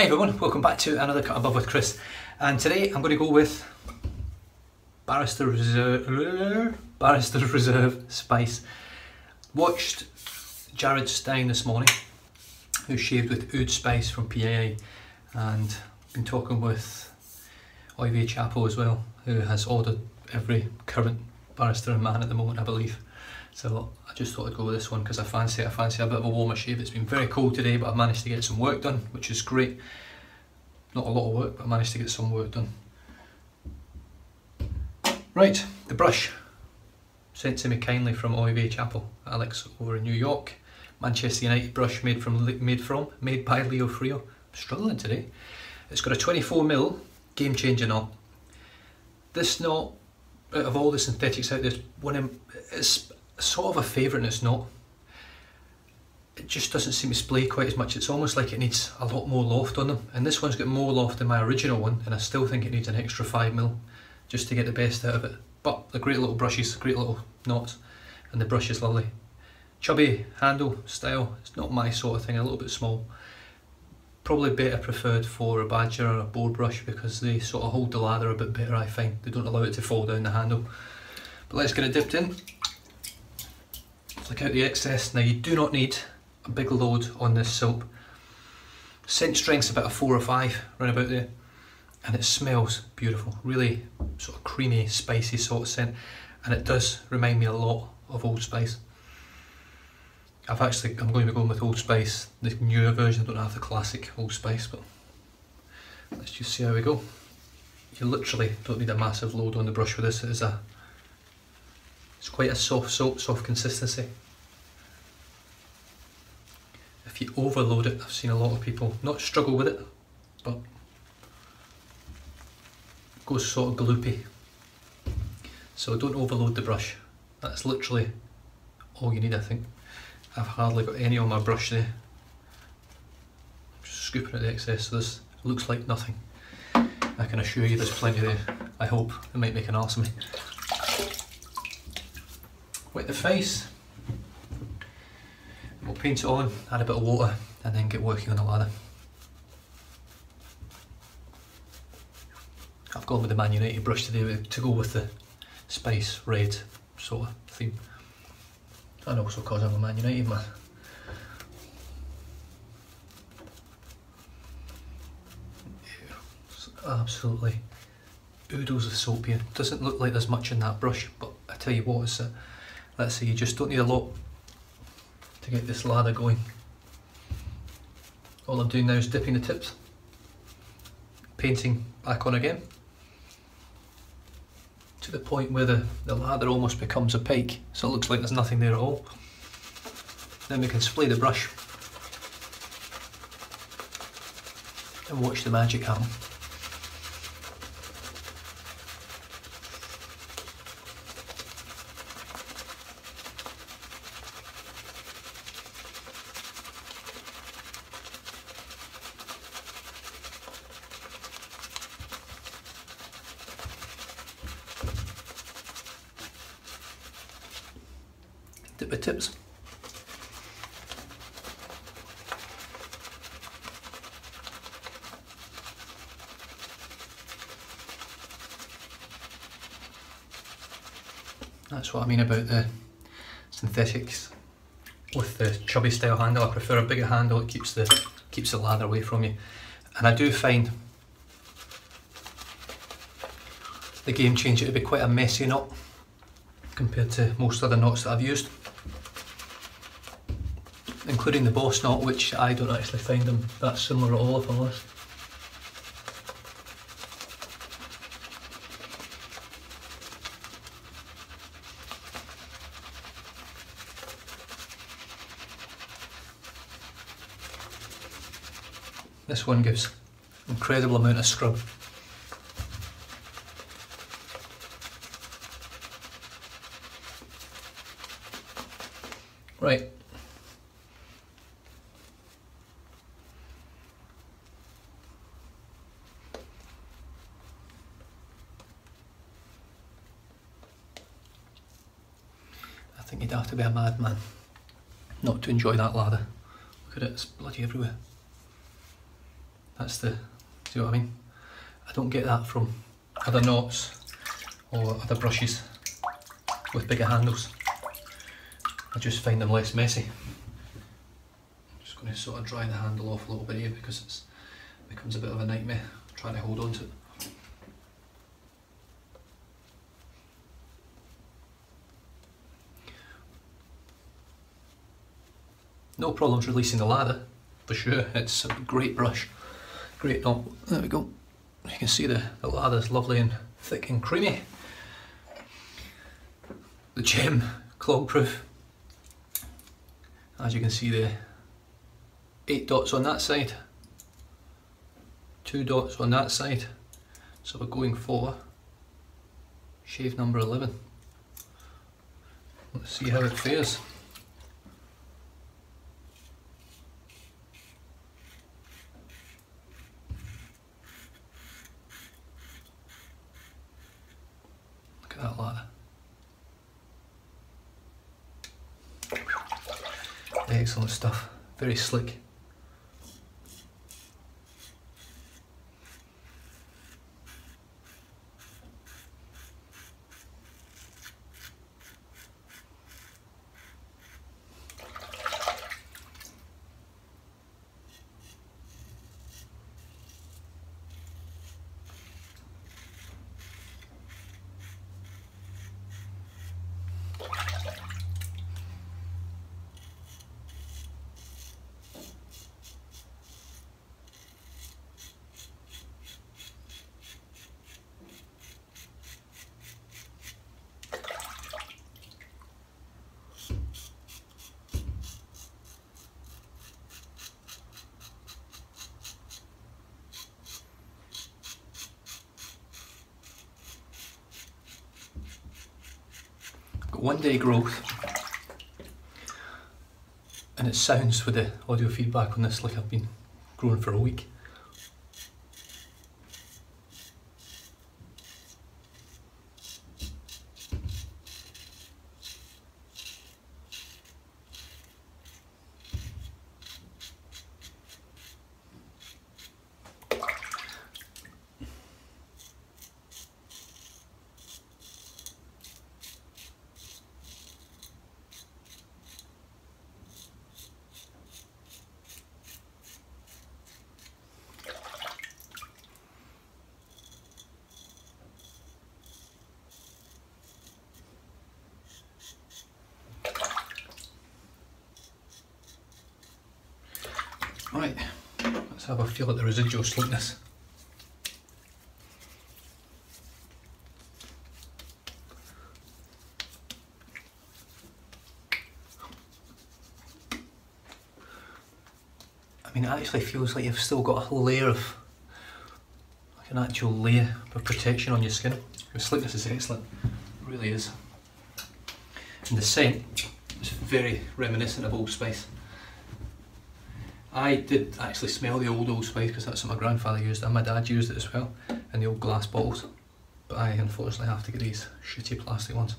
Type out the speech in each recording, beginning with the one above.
Hi everyone, welcome back to another Cut Above with Chris, and today I'm going to go with Barristers Reserve Spice. Watched Jared Stein this morning, who shaved with Oud Spice from PAA, and been talking with Olivier Chapeau as well, who has ordered every current barrister in man at the moment, I believe. So I just thought I'd go with this one because I fancy a bit of a warmer shave. It's been very cold today, but I've managed to get some work done, which is great. Not a lot of work, but I managed to get some work done. Right, the brush sent to me kindly from Olivier Chapeau, Alex over in New York. Manchester United brush made by Leo Frilot. I'm struggling today. It's got a 24mm game changing knot. This knot, out of all the synthetics out there, it's sort of a favourite, and it's not. It just doesn't seem to splay quite as much. It's almost like it needs a lot more loft on them, and this one's got more loft than my original one, and I still think it needs an extra 5mm just to get the best out of it. But they're great little brushes, great little knots, and the brush is lovely. Chubby handle style, it's not my sort of thing, a little bit small. Probably better preferred for a badger or a board brush because they sort of hold the lather a bit better, I find. They don't allow it to fall down the handle. But let's get it dipped in. Flick out the excess. Now you do not need a big load on this soap. Scent strength's about a 4 or 5, round about there. And it smells beautiful, really sort of creamy, spicy sort of scent. And it does remind me a lot of Old Spice. I'm going to be going with Old Spice, the newer version. I don't have the classic Old Spice, but let's just see how we go. You literally don't need a massive load on the brush with this. It's quite a soft soap, soft consistency. If you overload it, I've seen a lot of people not struggle with it, but it goes sort of gloopy. So don't overload the brush. That's literally all you need, I think. I've hardly got any on my brush there. Just scooping out the excess, so this looks like nothing. I can assure you there's plenty there. I hope it might make an arse of me. Wet the face. We'll paint it on, add a bit of water, and then get working on the lather. I've gone with the Man United brush today to go with the Spice Red sort of theme. And also because I'm a Man United man. It's absolutely oodles of soap here. Doesn't look like there's much in that brush, but I tell you what, let's say you just don't need a lot to get this lather going. All I'm doing now is dipping the tips, painting back on again, to the point where the lather almost becomes opaque, so it looks like there's nothing there at all. Then we can splay the brush and watch the magic happen. Dip the tips. That's what I mean about the synthetics with the chubby style handle. I prefer a bigger handle. It keeps the lather away from you. And I do find the Game Changer to be quite a messy knot compared to most other knots that I've used, including the Boss knot, which I don't actually find them that similar at all, if I'm honest. This one gives an incredible amount of scrub. Right. I think you'd have to be a madman not to enjoy that lather. Look at it, it's bloody everywhere. That's the, see what I mean? I don't get that from other knots or other brushes with bigger handles. I just find them less messy. I'm just going to sort of dry the handle off a little bit here because it becomes a bit of a nightmare trying to hold on to it. No problems releasing the lather, for sure. It's a great brush, great knot. There we go. You can see the lather's lovely and thick and creamy. The gem clog proof. As you can see there, 8 dots on that side, 2 dots on that side. So we're going for shave number 11. Let's see how it fares. Look at that lather. Excellent stuff, very slick. Got 1 day growth, and it sounds with the audio feedback on this like I've been growing for a week. Right, let's have a feel at the residual slickness. I mean, it actually feels like you've still got a layer of, like an actual layer of protection on your skin. The slickness is excellent, it really is. And the scent is very reminiscent of Old Spice. I did actually smell the old Spice because that's what my grandfather used and my dad used it as well in the old glass bottles. But I unfortunately have to get these shitty plastic ones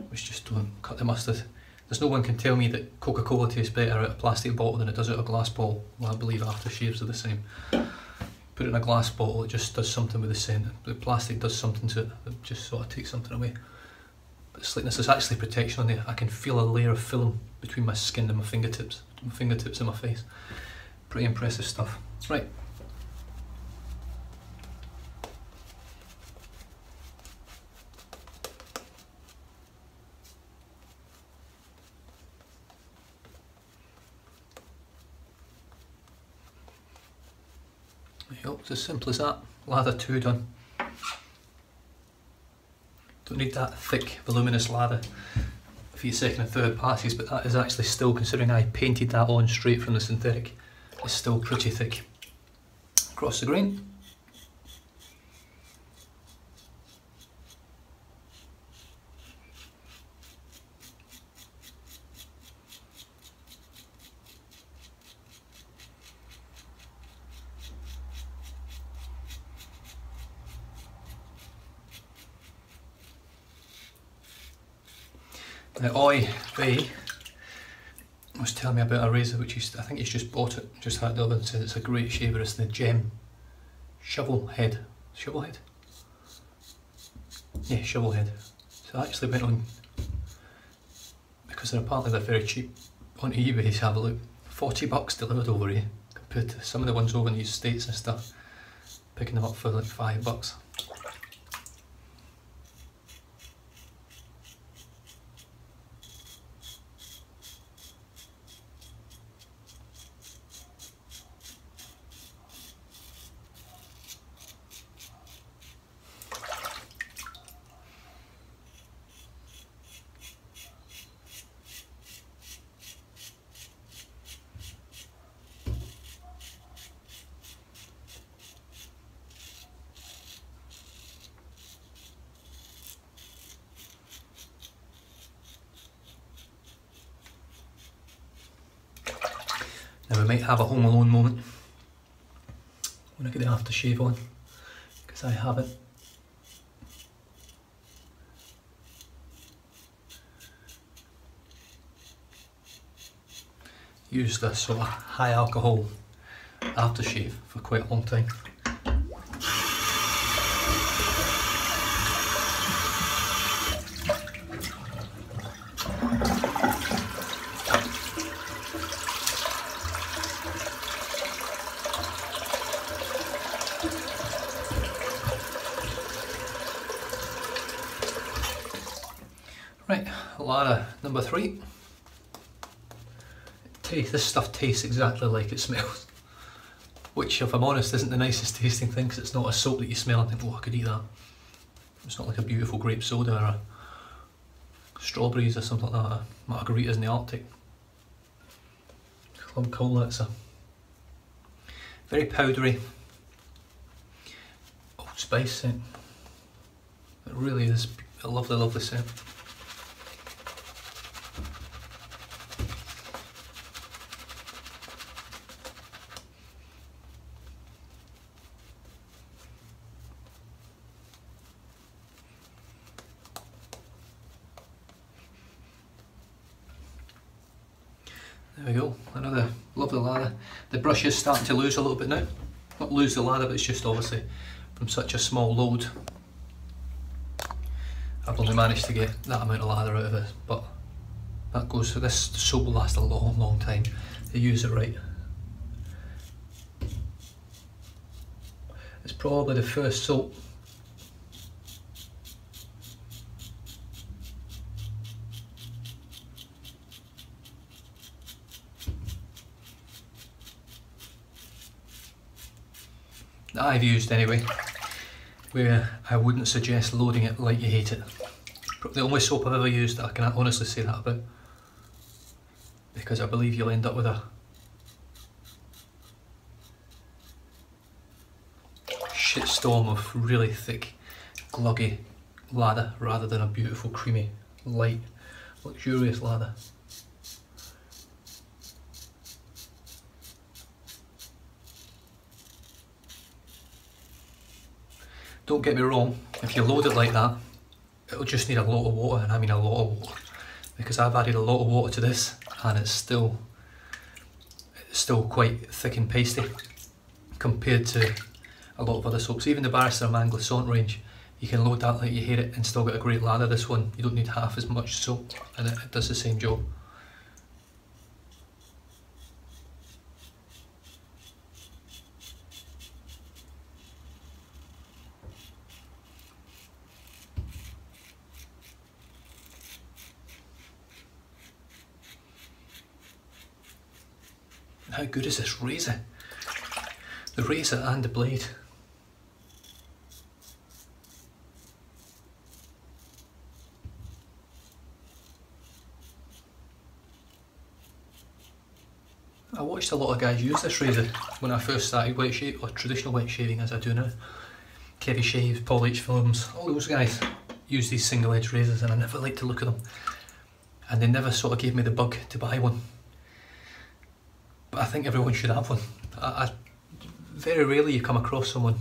which just don't cut the mustard. There's no one can tell me that Coca-Cola tastes better out of a plastic bottle than it does out of a glass bottle. Well, I believe aftershaves are the same. Put it in a glass bottle, it just does something with the scent. The plastic does something to it, it just sort of takes something away. But the slickness is actually protection on there. I can feel a layer of film between my skin and my fingertips and my face. Pretty impressive stuff. Right. Yep, it's as simple as that. Lather 2 done. Don't need that thick, voluminous lather for your second and third passes, but that is actually still, considering I painted that on straight from the synthetic, it's still pretty thick. Across the grain. Now Oi Vey was telling me about a razor which I think he's just bought it, just had the other, and said it's a great shaver. It's the gem shovel head. Shovel head? Yeah, shovel head. So I actually went on, because they're very cheap, onto eBay to have a look. $40 delivered over here compared to some of the ones over in the States and stuff. Picking them up for like $5. Now we might have a Home Alone moment when I get the aftershave on, because I haven't. Used this sort of high alcohol aftershave for quite a long time. Right, ladder number 3. This stuff tastes exactly like it smells, which, if I'm honest, isn't the nicest tasting thing, because it's not a soap that you smell and think, oh, I could eat that. It's not like a beautiful grape soda or a strawberries or something like that, margaritas in the Arctic. Club Cola, it's a very powdery Old Spice scent. It really is a lovely, lovely scent. There we go, another lovely lather. The brush is starting to lose a little bit now. Not lose the lather, but it's just obviously from such a small load. I've only managed to get that amount of lather out of it, but that goes, so this soap will last a long, long time. They use it right. It's probably the first soap that I've used anyway, where I wouldn't suggest loading it like you hate it. The only soap I've ever used that I can honestly say that about, because I believe you'll end up with a shitstorm of really thick, gluggy lather rather than a beautiful, creamy, light, luxurious lather. Don't get me wrong, if you load it like that, it'll just need a lot of water, and I mean a lot of water, because I've added a lot of water to this and it's still quite thick and pasty compared to a lot of other soaps. Even the Barristers Man Glissant range, you can load that like you hate it and still get a great lather. This one, you don't need half as much soap and it does the same job. How good is this razor? The razor and the blade. I watched a lot of guys use this razor when I first started wet shave, or traditional wet shaving as I do now. Kevy Shaves, Paul H. Films, all those guys use these single edge razors, and I never liked to look at them. And they never sort of gave me the bug to buy one. But I think everyone should have one. Very rarely you come across someone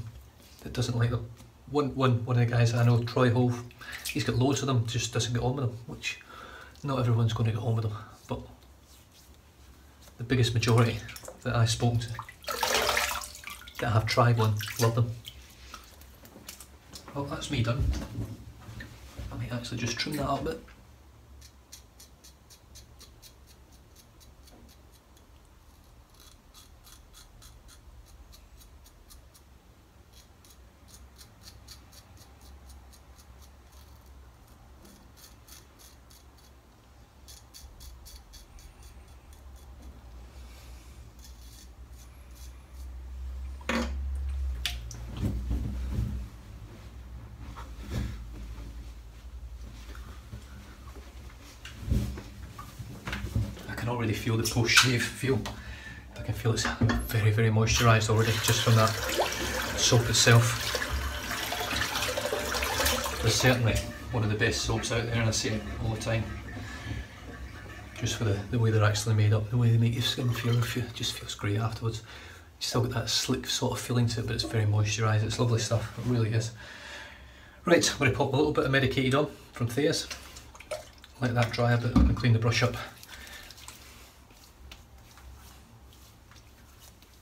that doesn't like them. One of the guys I know, Troy Hove, he's got loads of them, just doesn't get on with them, which not everyone's going to get on with them, but the biggest majority that I've spoken to Can't have tried one, love them. Well, that's me done. I might actually just trim that up a bit. I can already feel the post-shave feel. I can feel it's very, very moisturised already just from that soap itself. It's certainly one of the best soaps out there, and I say it all the time. Just for the way they're actually made up, the way they make your skin feel, it just feels great afterwards. You still got that slick sort of feeling to it, but it's very moisturised. It's lovely stuff, it really is. Right, I'm going to pop a little bit of medicated on from Thayer's. Let that dry a bit and clean the brush up.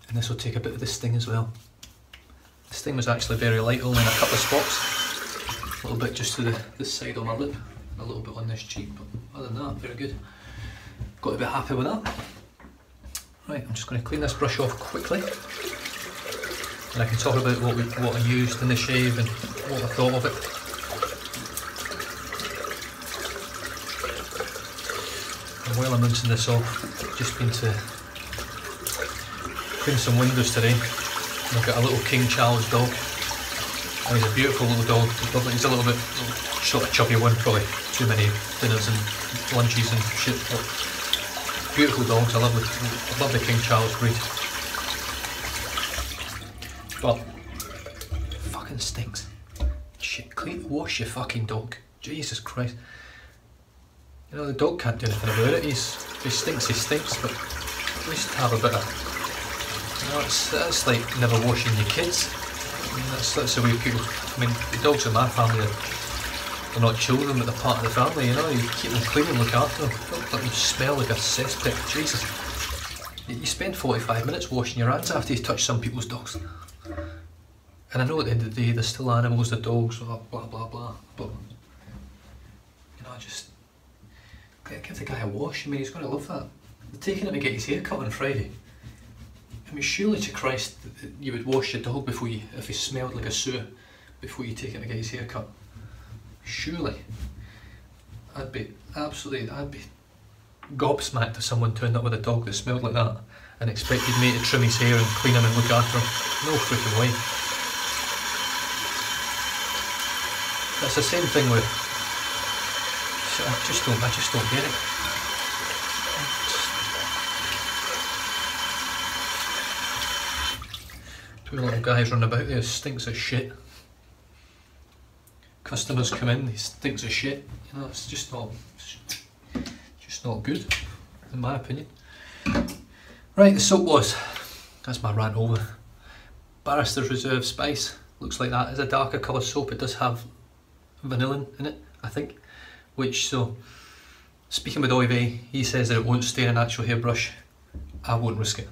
And this will take a bit of the sting as well. The sting was actually very light, only in a couple of spots. A little bit just to this side on my lip, a little bit on this cheek, but other than that, very good. Got to be happy with that. Right, I'm just going to clean this brush off quickly. And I can talk about what I used in the shave and what I thought of it. And while I'm rinsing this off, I've just been to clean some windows today. And I've got a little King Charles dog. And he's a beautiful little dog. He's a little bit sort of chubby one, probably too many dinners and lunches and shit. But beautiful dogs. I love the King Charles breed. But fucking stinks. Shit, wash your fucking dog. Jesus Christ. You know, the dog can't do anything about it. He stinks, but at least have a bit of, you know, that's like never washing your kids. I mean, that's the way people, I mean, the dogs in my family are not children, but they're part of the family, you know. You keep them clean and look after them. Don't let them smell like a cesspit. Jesus. You spend 45 minutes washing your hands after you touch some people's dogs. And I know at the end of the day, they're still animals, they're dogs, blah blah blah, but, you know, just give the guy a wash. I mean, he's going to love that. They're taking him to get his hair cut on Friday. I mean, surely to Christ, you would wash your dog before you, if he smelled like a sewer, before you take him to get his hair cut. Surely. I'd be gobsmacked if someone turned up with a dog that smelled like that and expected me to trim his hair and clean him and look after him. No freaking way. That's the same thing with, I just don't get it. Poor little guys running about there, stinks of shit. Customers come in, he stinks of shit. You know, it's just not good, in my opinion. Right, the soap was, that's my rant over. Barristers Reserve Spice, looks like that is a darker colour soap. It does have vanillin in it, I think. Which, so, speaking with Oive, he says that it won't stain a natural hairbrush. I won't risk it.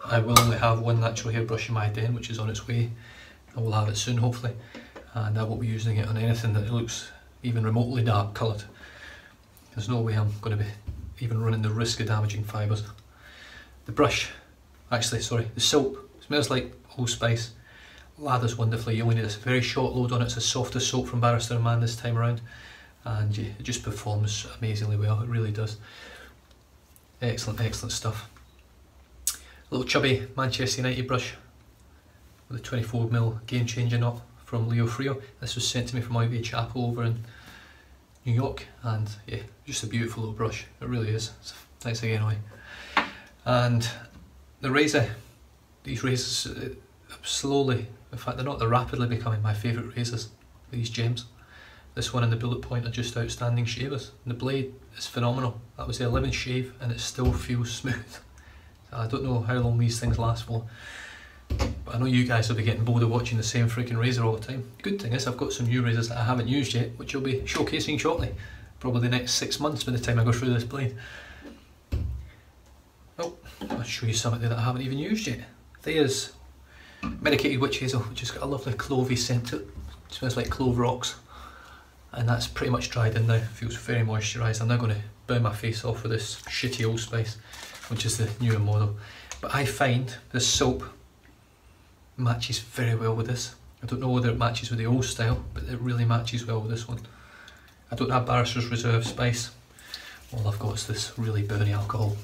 I will only have one natural hairbrush in my den, which is on its way. I will have it soon, hopefully. And I won't be using it on anything that looks even remotely dark coloured. There's no way I'm going to be even running the risk of damaging fibres. The brush, actually, sorry, the soap, smells like allspice. Lathers wonderfully. You only need a very short load on it. It's the softest soap from Barrister & Man this time around. And it just performs amazingly well, it really does. Excellent, excellent stuff. A little chubby Manchester United brush with a 24mm game changer knot from Leo Frilot. This was sent to me from Ivy Chapel over in New York, and yeah, just a beautiful little brush, it really is. Thanks again, Oi. And the razor, these razors slowly, in fact they're rapidly becoming my favourite razors, these gems. This one and the bullet point are just outstanding shavers. And the blade is phenomenal. That was the 11th shave and it still feels smooth. I don't know how long these things last for, but I know you guys will be getting bored of watching the same freaking razor all the time. Good thing is I've got some new razors that I haven't used yet, which I'll be showcasing shortly. Probably the next 6 months by the time I go through this blade. Oh, I'll show you something that I haven't even used yet. Thayer's Medicated witch hazel, which has got a lovely clovey scent to it. It smells like clove rocks. And that's pretty much dried in now, feels very moisturised. I'm now going to burn my face off with this shitty Old Spice, which is the newer model. But I find this soap matches very well with this. I don't know whether it matches with the old style, but it really matches well with this one. I don't have Barristers Reserve Spice. All I've got is this really burny alcohol.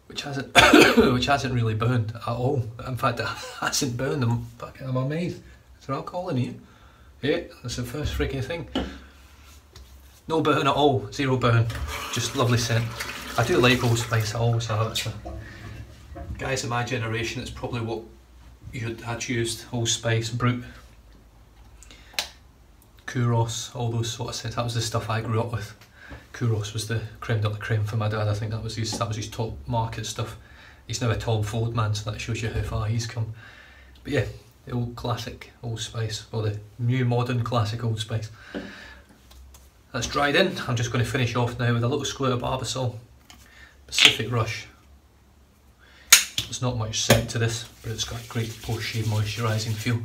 Which hasn't really burned at all. In fact, it hasn't burned. I'm amazed. Is there alcohol in here? Yeah, that's the first freaking thing. No burn at all, zero burn. Just lovely scent. I do like Old Spice, I always have. It's guys in my generation, it's probably what had used. Old Spice, Brut, Kuros, all those sort of scents. That was the stuff I grew up with. Kuros was the creme de la creme for my dad. I think that was his top market stuff. He's now a Tom Ford man, so that shows you how far he's come. But yeah, the old classic Old Spice, or the new modern classic Old Spice. That's dried in. I'm just going to finish off now with a little squirt of Barbasol. Pacific Rush. There's not much scent to this, but it's got a great post-shave moisturising feel.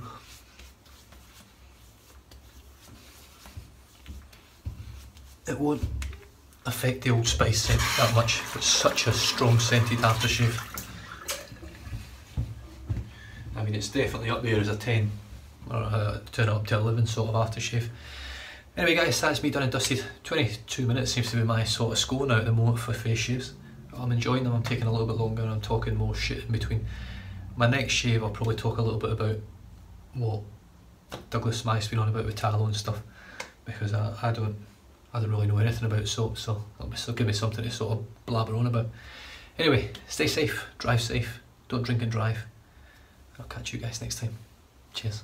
It won't affect the Old Spice scent that much. It's such a strong scented aftershave. I mean, it's definitely up there as a 10 or a turn up to 11 sort of aftershave. Anyway guys, that's me done and dusted. 22 minutes seems to be my sort of score now at the moment for face shaves. I'm enjoying them. I'm taking a little bit longer and I'm talking more shit in between. My next shave I'll probably talk a little bit about what Douglas Smythe's been on about with tallow and stuff, because I don't really know anything about soap, so it'll give me something to sort of blabber on about. Anyway, stay safe, drive safe, don't drink and drive. I'll catch you guys next time. Cheers.